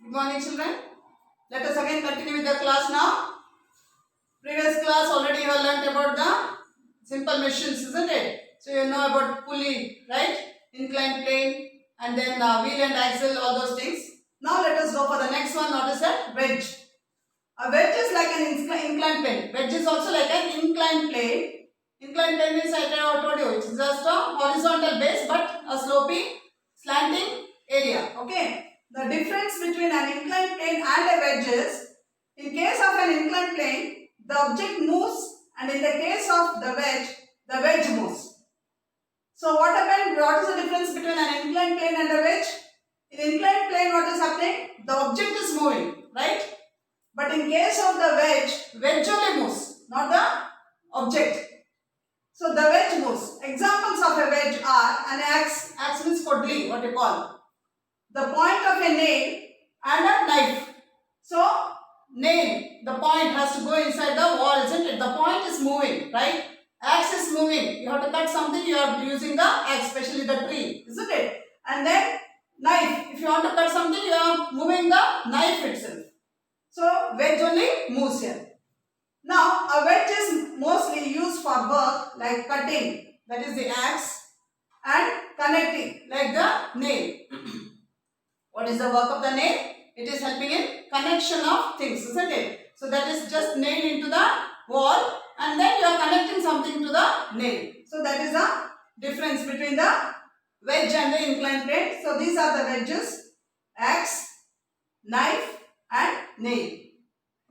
Good morning, children. Let us again continue with the class now. Previous class already you have learnt about the simple machines, isn't it? So you know about pulley, right? Inclined plane, and then wheel and axle, all those things. Now let us go for the next one. Notice that wedge. A wedge is like an inclined plane. Wedge is also like an inclined plane. Inclined plane means I told you it's just a horizontal base but a sloping, slanting area. Okay. The difference between an inclined plane and a wedge is, in case of an inclined plane, the object moves, and in the case of the wedge moves. So what happened? What is the difference between an inclined plane and a wedge? In inclined plane, what is happening? The object is moving, right? But in case of the wedge only moves, not the object. So the wedge moves. Examples of a wedge are an axe means kodli, what you call. The point of a nail and a knife. So nail, the point has to go inside the wall, isn't it? The point is moving, right? Axe is moving. You have to cut something, you are using the axe, especially the tree, isn't it? And then knife. If you want to cut something, you are moving the knife itself. So wedge only moves here. Now a wedge is mostly used for work like cutting, that is the axe, and connecting like the nail. What is the work of the nail? It is helping in connection of things, isn't it? So that is just nail into the wall and then you are connecting something to the nail. So that is the difference between the wedge and the inclined plane. So these are the wedges: axe, knife and nail.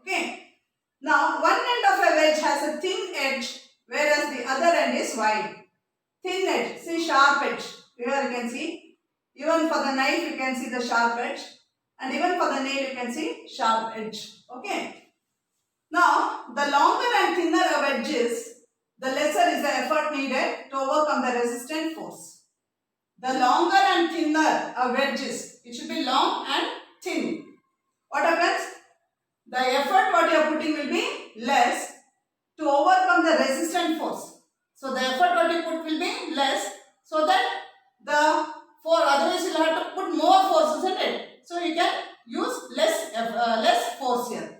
Okay. Now one end of a wedge has a thin edge whereas the other end is wide. Thin edge, see sharp edge. Here you can see. Even for the knife you can see the sharp edge, and even for the nail you can see sharp edge. Okay. Now the longer and thinner a wedge is, the lesser is the effort needed to overcome the resistant force. The longer and thinner a wedge is, it should be long and thin. What happens? The effort what you are putting will be less to overcome the resistant force. So the effort what you put will be less, so that otherwise you will have to put more force, isn't it? So you can use less force here.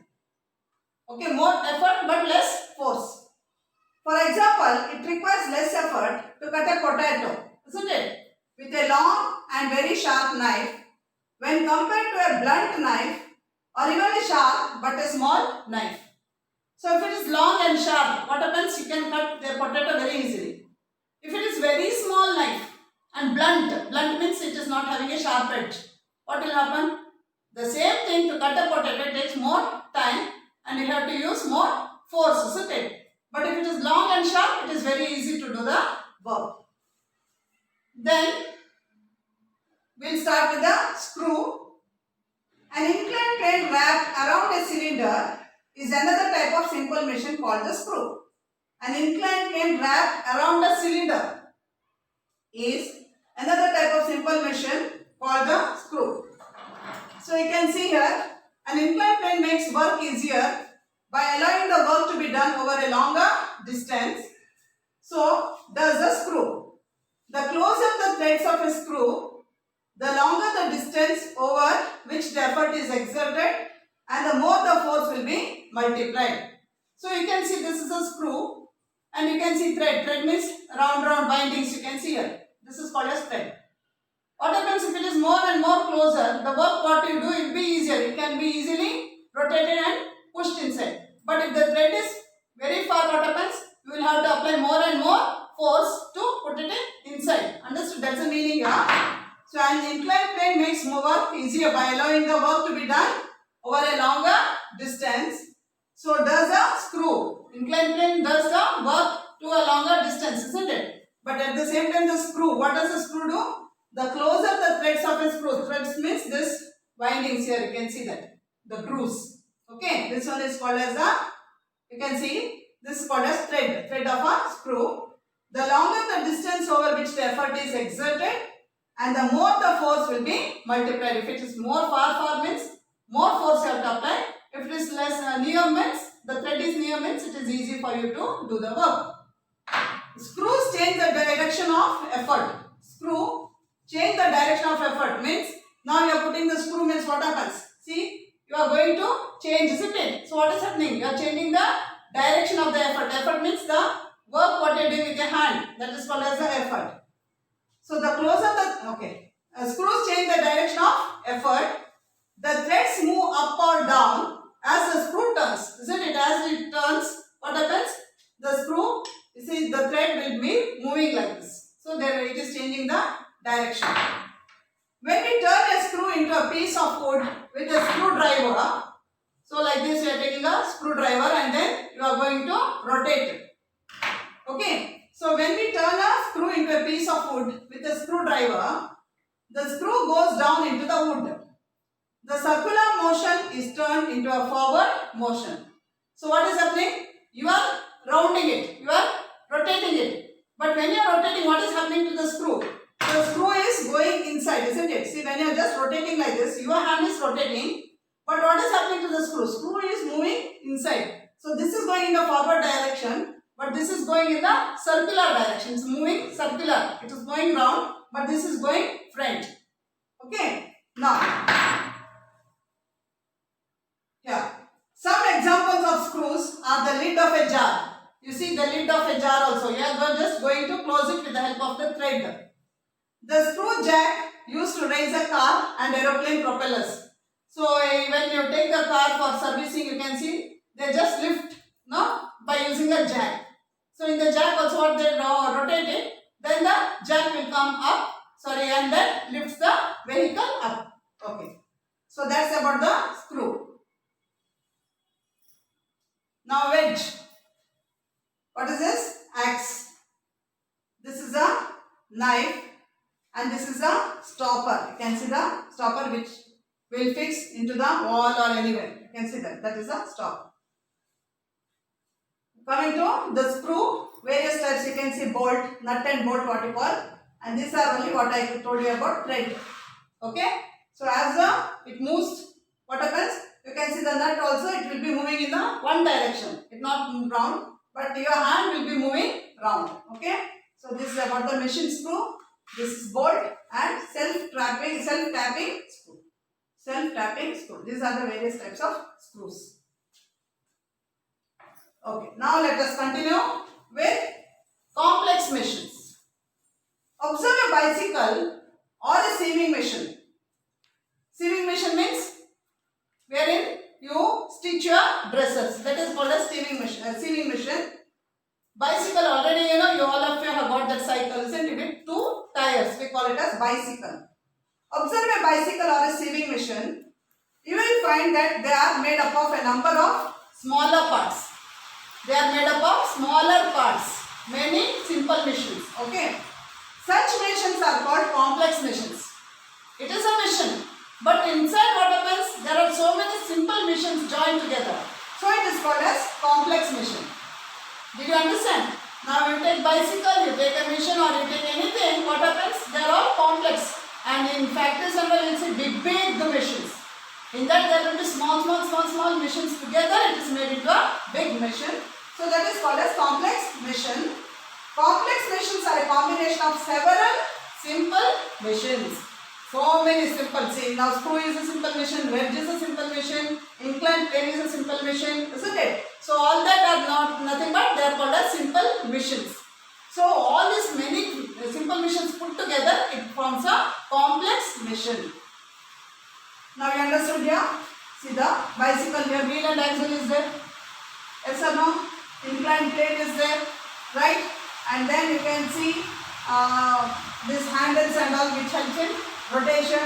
Okay, more effort but less force. For example, it requires less effort to cut a potato, isn't it? With a long and very sharp knife when compared to a blunt knife or even a sharp but a small knife. So if it is long and sharp, what happens? You can cut the potato very easily. If it is very small knife and blunt means it is not having a sharp edge, what will happen? The same thing, to cut a potato takes more time and you have to use more force, isn't it? But if it is long and sharp, it is very easy to do the work. Then we will start with the screw. An inclined plane wrapped around a cylinder is another type of simple machine called the screw. An inclined plane wrapped around a cylinder is another type of simple machine called the screw. So you can see here, an inclined plane makes work easier by allowing the work to be done over a longer distance. So does the screw. The closer the threads of a screw, the longer the distance over which the effort is exerted and the more the force will be multiplied. So you can see this is a screw and you can see thread. Thread means round bindings, you can see here. This is called as thread. What happens if it is more and more closer, the work what you do will be easier. It can be easily rotated and pushed inside. But if the thread is very far, what happens? You will have to apply more and more force to put it inside. Understood? That's the meaning here. So an inclined plane makes work easier by allowing the work to be done over a longer distance. So does a screw. Inclined plane does the work to a longer distance, isn't it? But at the same time the screw, what does the screw do? The closer the threads of a screw, threads means this windings here, you can see that, the grooves. Okay, this one is called as the, you can see, this is called as thread of a screw. The longer the distance over which the effort is exerted and the more the force will be multiplied. If it is more far means more force you have to apply. If it is less near means, the thread is near means it is easy for you to do the work. Screws change the direction of effort. Screw change the direction of effort means now you are putting the screw means what happens? See, you are going to change, isn't it? So what is happening? You are changing the direction of the effort. Effort means the work what you are doing with your hand. That is called as the effort. So the closer the, okay, screws change the direction of effort. The threads move up or down as the screw turns, isn't it? As it turns, what happens? The screw, you see, the thread will be moving like this. So there it is changing the direction. When we turn a screw into a piece of wood with a screwdriver, so like this you are taking a screwdriver and then you are going to rotate it. Okay. So when we turn a screw into a piece of wood with a screwdriver, the screw goes down into the wood. The circular motion is turned into a forward motion. So what is happening? You are rounding it. You are rotating it. But when you are rotating, what is happening to the screw? The screw is going inside, isn't it? See, when you are just rotating like this, your hand is rotating. But what is happening to the screw? Screw is moving inside. So this is going in the forward direction. But this is going in the circular direction. It's moving circular. It is going round. But this is going front. Okay. Now. Yeah. Some examples of screws are the lid of a jar. You see the lid of a jar also. You are just going to close it with the help of the thread. The screw jack used to raise a car and aeroplane propellers. So when you take the car for servicing, you can see they just lift, no, by using a jack. So in the jack also what they rotate it, then the jack will come up, and then lifts the vehicle up. Okay. So that's about the screw. Now wedge. What is this? Axe. This is a knife and this is a stopper. You can see the stopper which will fix into the wall or anywhere. You can see that. That is a stopper. Coming to the screw, various types you can see bolt, nut and bolt what you call. And these are only what I told you about thread. Okay. So as it moves, what happens? You can see the nut also, it will be moving in the one direction. It not move round, but your hand will be moving round. Okay. So this is about the machine screw. This is bolt and self-tapping screw. Self-tapping screw. These are the various types of screws. Okay. Now let us continue with complex machines. Observe a bicycle or a sewing machine. Sewing machine means wherein you stitch your dresses. That is called a sewing machine. Bicycle already you all of you have got that cycle, isn't it? With two tires. We call it as bicycle. Observe a bicycle or a sewing machine. You will find that they are made up of a number of smaller parts. They are made up of smaller parts. Many simple machines. Okay. Such machines are called complex machines. It is a machine. But inside what happens? There are so many simple machines joined together. So it is called as complex machine. Did you understand? Now you take bicycle, you take a machine or you take anything. What happens? They are all complex. And in factories and all you see big machines. In that there will be small machines together. It is made into a big machine. So that is called as complex machine. Complex machines are a combination of several simple machines. So many simple. See, now screw is a simple machine, wedge is a simple machine, inclined plane is a simple machine, isn't it? So all that are nothing but they are called as simple machines. So all these many simple machines put together, it forms a complex machine. Now you understood here? See the bicycle here, wheel and axle is there. Yes or no? Inclined plane is there, right? And then you can see these handles and all which help in rotation.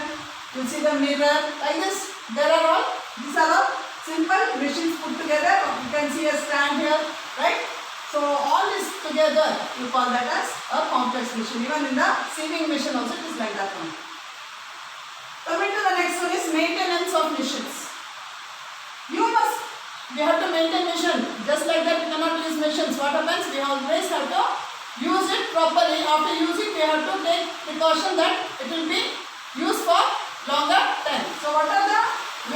You see the mirror like this. These are all simple machines put together. You can see a stand here, right? So all this together you call that as a complex machine. Even in the sewing machine also it is like that one. Coming to the next one is maintenance of machines. We have to maintain machine. Just like that we cannot use machines. What happens? We always have to use it properly. After using we have to take precaution that it will be used for longer time. So what are the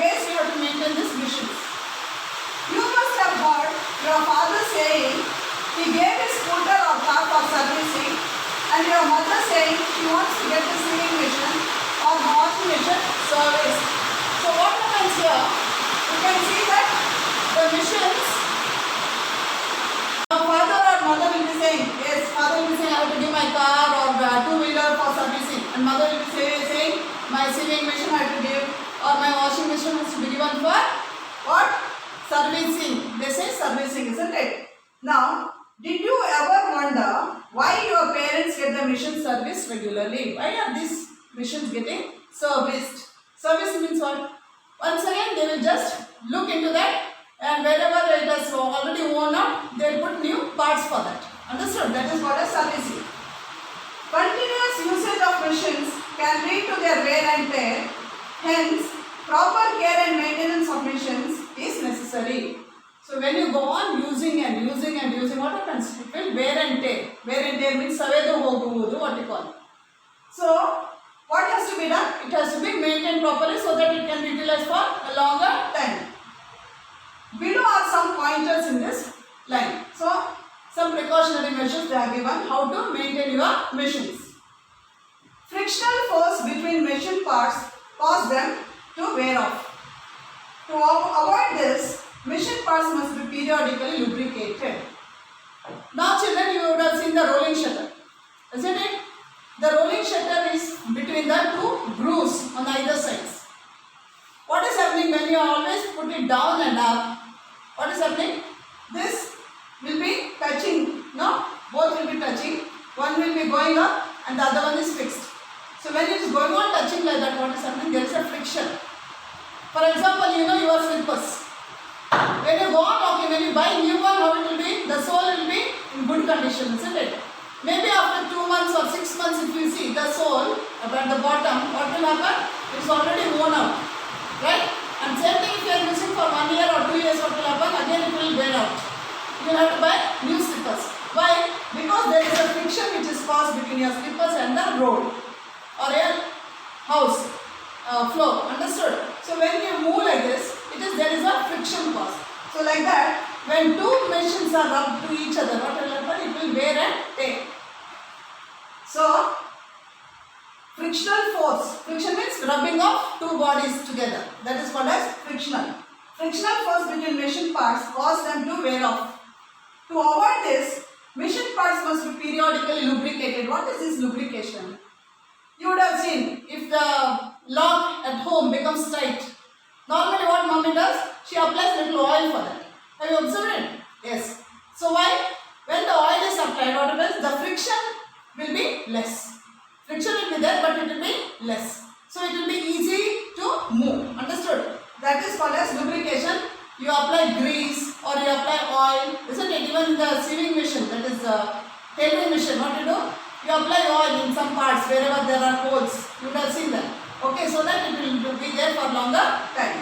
ways we have to maintain these machines? You must have heard your father saying he gave his scooter or car for servicing and your mother saying she wants to get a sewing machine or washing machine serviced. So what happens sewing machine I have to give, or my washing machine has to be given for what? Servicing. They say servicing, isn't it? Now, did you ever wonder why your parents get the machine serviced regularly? Why are these machines getting serviced? Service means what? Once again, they will just look into that, and wherever it has already worn out, they will put new parts for that. Understood? That is what is servicing. Continuous usage of machines can lead to their wear and tear. Hence, proper care and maintenance of machines is necessary. So when you go on using and using and using, what happens? It will wear and tear. Wear and tear means savedu hoguvudu, what you call. So what has to be done? It has to be maintained properly so that it can be utilized for a longer time. Below are some pointers in this line. So some precautionary measures they are given how to maintain your machines. Frictional force between machine parts cause them to wear off. To avoid this, machine parts must be periodically lubricated. Now children, you would have seen the rolling shutter, isn't it? The rolling shutter is between the two grooves on either sides. What is happening when you always put it down and up? What is happening? This will be touching, no? Both will be touching. One will be going up and the other one is fixed. So when it is going on touching like that, what is happening? There is a friction. For example, you know your slippers. When you go on walking, when you buy new one, how it will be? The sole will be in good condition, isn't it? Maybe after 2 months or 6 months, if you see the sole at the bottom, what will happen? It is already worn out, right? And same thing if you are using for 1 year or 2 years, what will happen? Again it will wear out. You will have to buy new slippers. Why? Because there is a friction which is caused between your slippers and the road or a house floor. Understood? So when you move like this, there is a friction cause. So like that, when two machines are rubbed to each other, what will happen? It will wear and tear. So frictional force. Friction means rubbing of two bodies together. That is called as frictional. Frictional force between machine parts cause them to wear off. To avoid this, machine parts must be periodically lubricated. What is this lubrication? You would have seen if the lock at home becomes tight. Normally what mommy does? She applies little oil for that. Have you observed it? Yes. So why? When the oil is applied, what happens? The friction will be less. Friction will be there, but it will be less. So it will be easy to move. Understood? That is called as lubrication. You apply grease or you apply oil. Isn't it? Even the sewing machine, that is the tailoring machine, what you do? You apply oil in some parts wherever there are holes. You would have seen that. Okay, so that it will be there for longer time.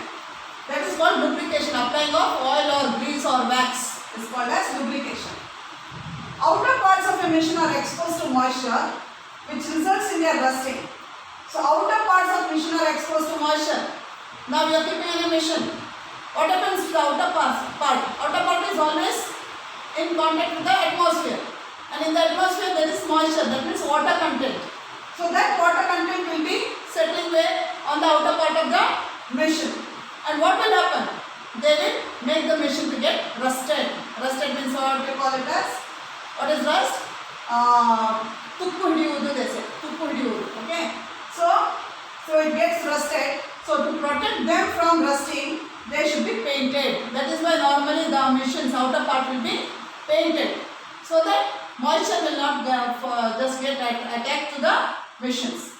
That is called lubrication. Applying of oil or grease or wax is called as lubrication. Outer parts of a machine are exposed to moisture, which results in their rusting. So outer parts of machine are exposed to moisture. Now we are keeping in a machine. What happens to the outer part? Outer part is always in contact with the atmosphere. And in the atmosphere there is moisture, that means water content. So that water content will be settling where? On the outer part of the machine. And what will happen? They will make the machine to get rusted. Rusted means what we call it as? What is rust? Tuppu hidiyudu, they say. Tuppu hidiyudu. Okay. So it gets rusted. So to protect them from rusting, they should be painted. That is why normally the machine's outer part will be painted. So that moisture will not just get attacked to the machines.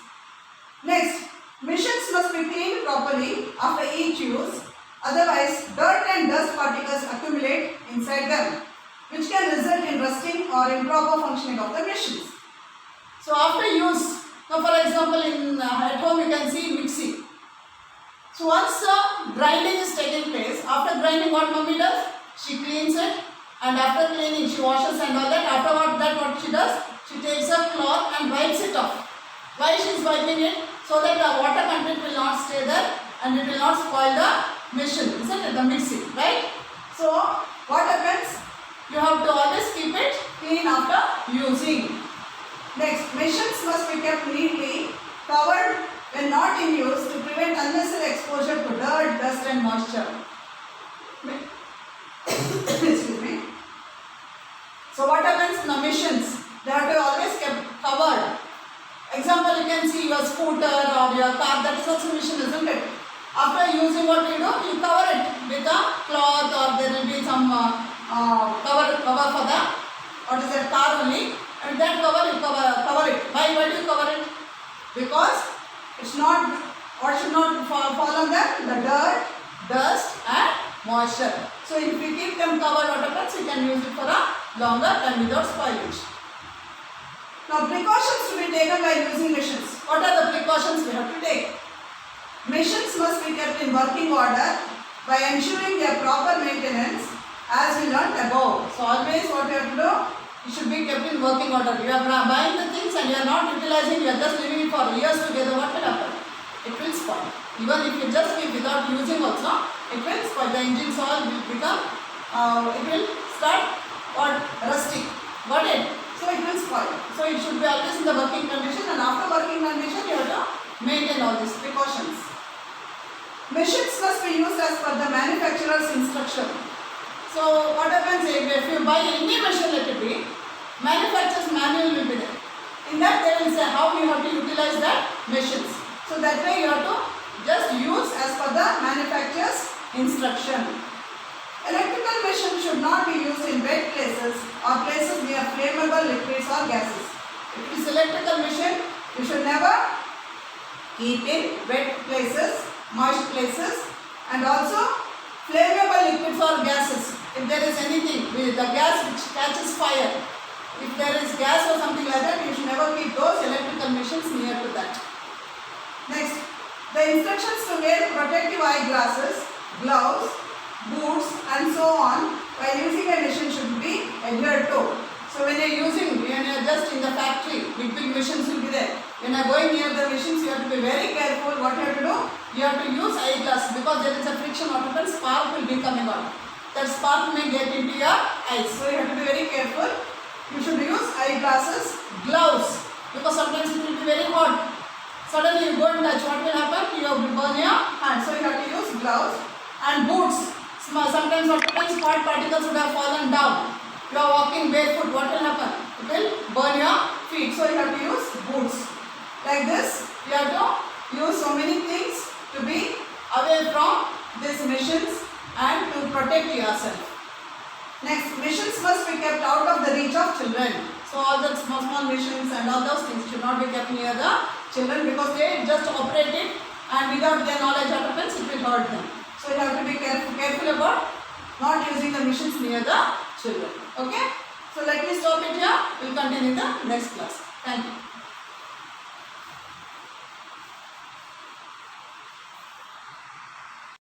Next, machines must be cleaned properly after each use. Otherwise, dirt and dust particles accumulate inside them, which can result in rusting or improper functioning of the machines. So after use, now for example at home you can see mixie. So once grinding is taking place, after grinding what mommy does? She cleans it, and after cleaning she washes and all that. After what she does? She takes a cloth and wipes it off. Why she is wiping it? So that the water content will not stay there and it will not spoil the machine, isn't it? The mixie, right? So what happens? You have to always keep it clean after using. Next, machines must be kept neatly covered when not in use to prevent unnecessary exposure to dirt, dust and moisture. Excuse me. So what happens in the machines? They have to be always kept covered. Example, you can see your scooter or your car, that is also mission, isn't it? After using, what you do, you cover it with a cloth, or there will be some cover for the, what is that, car only, and that cover you cover it. Why do you cover it? Because it's not, what should not fall on them? The dirt, dust and moisture. So if we keep them covered, what happens? You can use it for a longer time without spoilage. Now precautions to be taken by using machines. What are the precautions we have to take? Machines must be kept in working order by ensuring their proper maintenance, as we learnt above. So always what you have to do? It should be kept in working order. You are buying the things and you are not utilizing, you are just leaving it for years together. What will happen? It will spoil. Even if you just leave without using also, it will spoil. The engines all will become, it will start rusting. Got it? So it will spoil. So it should be always in the working condition, and after working condition you have to maintain all these precautions. Machines must be used as per the manufacturer's instruction. So what happens if you buy any machine, let it be, manufacturer's manual will be there. In that they will say how you have to utilize that machines. So that way you have to just use as per the manufacturer's instruction. Electrical machine should not be used in wet places or places near flammable liquids or gases. If it is electrical machine, you should never keep in wet places, moist places, and also flammable liquids or gases. If there is anything with the gas which catches fire, if there is gas or something like that, you should never keep those electrical machines near to that. Next, the instructions to wear protective eyeglasses, gloves, boots and so on while using a machine should be adhered to. So when you are just in the factory, big machines will be there. When you are going near the machines, you have to be very careful. What you have to do? You have to use eyeglass, because there is a friction, what happens? Spark will be coming out. That spark may get into your eyes. So you have to be very careful. You should use eyeglasses, gloves, because sometimes it will be very hot. Suddenly you go and touch, what will happen? You will burn your hand. So you have to use gloves and boots. Sometimes what happens? Hot particles would have fallen down. You are walking barefoot, what will happen? It will burn your feet. So you have to use boots. Like this, you have to use so many things to be away from these machines and to protect yourself. Next, machines must be kept out of the reach of children. So all the small machines and all those things should not be kept near the children, because they just operate it and without their knowledge what happens, it will hurt them. So you have to be careful about not using the machines near the children. Okay? So let me stop it here. We will continue in the next class. Thank you.